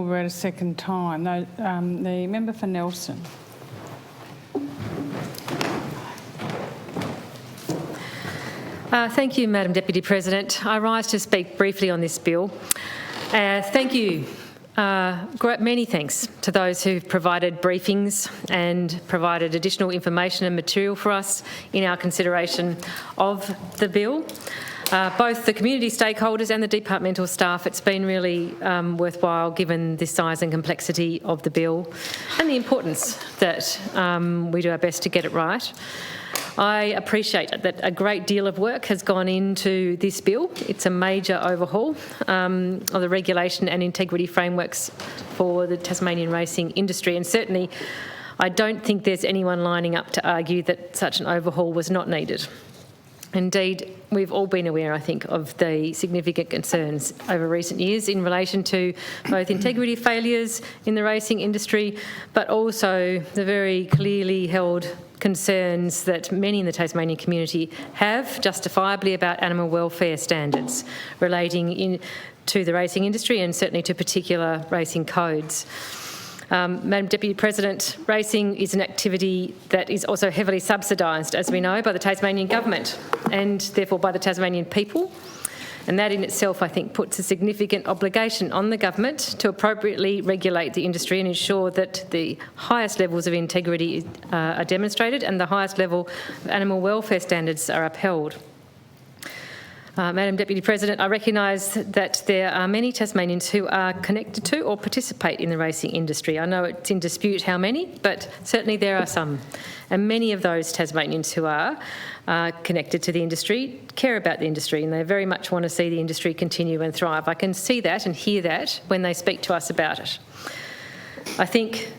Read a second time. No, the member for Nelson. Thank you, Madam Deputy President. I rise to speak briefly on this bill. Thank you. Many thanks to those who've provided briefings and provided additional information and material for us in our consideration of the bill. Both the community stakeholders and the departmental staff, it's been really worthwhile given the size and complexity of the bill and the importance that we do our best to get it right. I appreciate that a great deal of work has gone into this bill. It's a major overhaul of the regulation and integrity frameworks for the Tasmanian racing industry, and certainly I don't think there's anyone lining up to argue that such an overhaul was not needed. Indeed, we've all been aware, I think, of the significant concerns over recent years in relation to both integrity failures in the racing industry, but also the very clearly held concerns that many in the Tasmanian community have, justifiably, about animal welfare standards relating to the racing industry and certainly to particular racing codes. Madam Deputy President, racing is an activity that is also heavily subsidised, as we know, by the Tasmanian Government and therefore by the Tasmanian people. And that in itself, I think, puts a significant obligation on the Government to appropriately regulate the industry and ensure that the highest levels of integrity are demonstrated and the highest level of animal welfare standards are upheld. Madam Deputy President, I recognise that there are many Tasmanians who are connected to or participate in the racing industry. I know it's in dispute how many, but certainly there are some. And many of those Tasmanians who are connected to the industry care about the industry, and they very much want to see the industry continue and thrive. I can see that and hear that when they speak to us about it. I think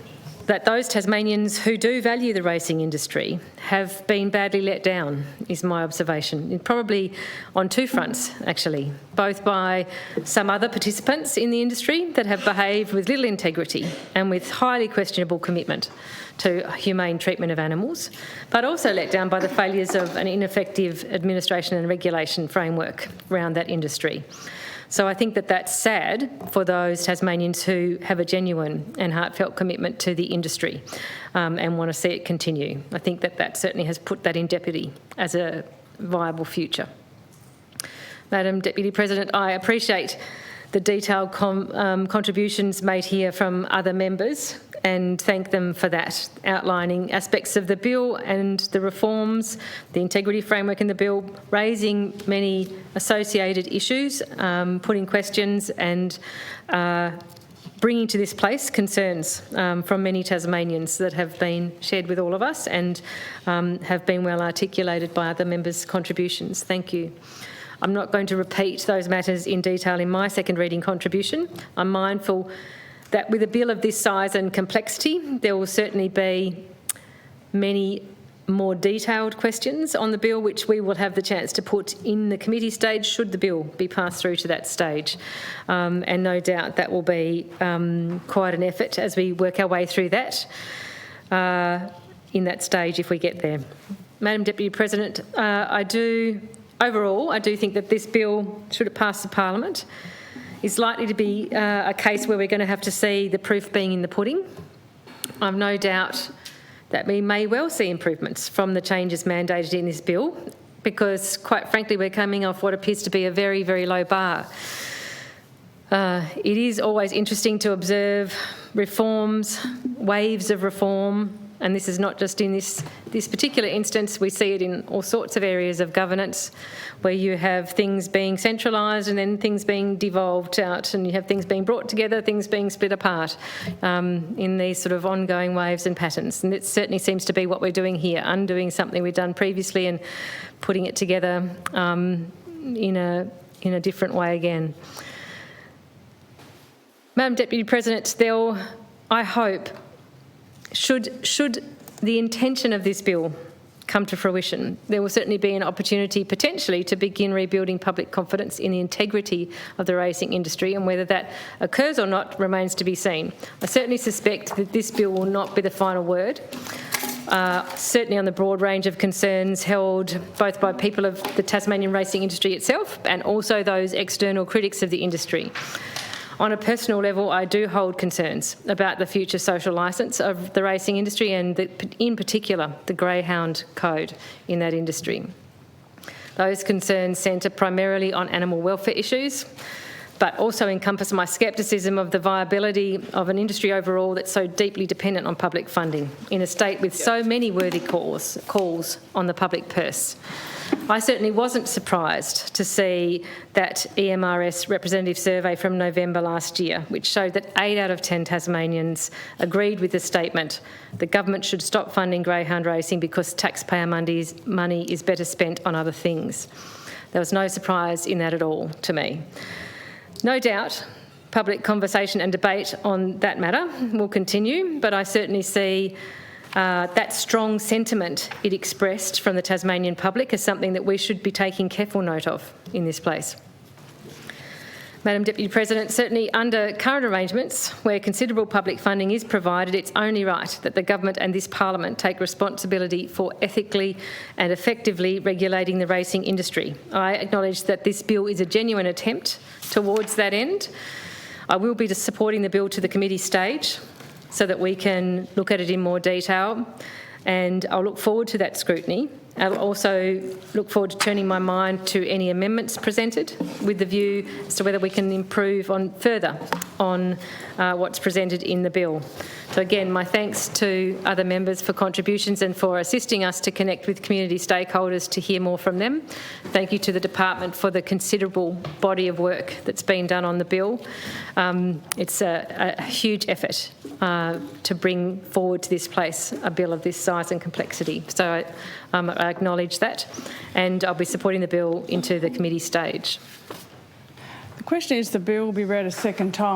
that those Tasmanians who do value the racing industry have been badly let down, is my observation, and probably on two fronts, actually, both by some other participants in the industry that have behaved with little integrity and with highly questionable commitment to humane treatment of animals, but also let down by the failures of an ineffective administration and regulation framework around that industry. So I think that that's sad for those Tasmanians who have a genuine and heartfelt commitment to the industry and want to see it continue. I think that that certainly has put that in jeopardy as a viable future. Madam Deputy President, I appreciate the detailed contributions made here from other members and thank them for that, outlining aspects of the bill and the reforms, the integrity framework in the bill, raising many associated issues, putting questions and bringing to this place concerns from many Tasmanians that have been shared with all of us and have been well articulated by other members' contributions. Thank you. I'm not going to repeat those matters in detail in my second reading contribution. I'm mindful that with a bill of this size and complexity, there will certainly be many more detailed questions on the bill, which we will have the chance to put in the committee stage should the bill be passed through to that stage. And no doubt that will be quite an effort as we work our way through that in that stage if we get there. Madam Deputy President, overall, I do think that this bill, should it pass the Parliament, is likely to be a case where we're going to have to see the proof being in the pudding. I've no doubt that we may well see improvements from the changes mandated in this bill because, quite frankly, we're coming off what appears to be a very, very low bar. It is always interesting to observe reforms, waves of reform, and this is not just in this particular instance. We see it in all sorts of areas of governance where you have things being centralised and then things being devolved out, and you have things being brought together, things being split apart in these sort of ongoing waves and patterns. And it certainly seems to be what we're doing here, undoing something we've done previously and putting it together in a different way again. Madam Deputy President, I hope, should the intention of this bill come to fruition, there will certainly be an opportunity potentially to begin rebuilding public confidence in the integrity of the racing industry, and whether that occurs or not remains to be seen. I certainly suspect that this bill will not be the final word, certainly on the broad range of concerns held both by people of the Tasmanian racing industry itself and also those external critics of the industry. On a personal level, I do hold concerns about the future social licence of the racing industry and in particular the greyhound code in that industry. Those concerns centre primarily on animal welfare issues, but also encompass my scepticism of the viability of an industry overall that's so deeply dependent on public funding in a state with so many worthy calls on the public purse. I certainly wasn't surprised to see that EMRS representative survey from November last year, which showed that 8 out of 10 Tasmanians agreed with the statement the government should stop funding greyhound racing because taxpayer money is better spent on other things. There was no surprise in that at all to me. No doubt, public conversation and debate on that matter will continue, but I certainly see that strong sentiment it expressed from the Tasmanian public as something that we should be taking careful note of in this place. Madam Deputy President, certainly under current arrangements where considerable public funding is provided, it's only right that the government and this parliament take responsibility for ethically and effectively regulating the racing industry. I acknowledge that this bill is a genuine attempt towards that end. I will be supporting the bill to the committee stage so that we can look at it in more detail, and I'll look forward to that scrutiny. I'll also look forward to turning my mind to any amendments presented with the view as to whether we can improve further on what's presented in the bill. So again, my thanks to other members for contributions and for assisting us to connect with community stakeholders to hear more from them. Thank you to the department for the considerable body of work that's been done on the bill. It's a huge effort to bring forward to this place a bill of this size and complexity. So I acknowledge that, and I'll be supporting the bill into the committee stage. The question is the bill be read a second time.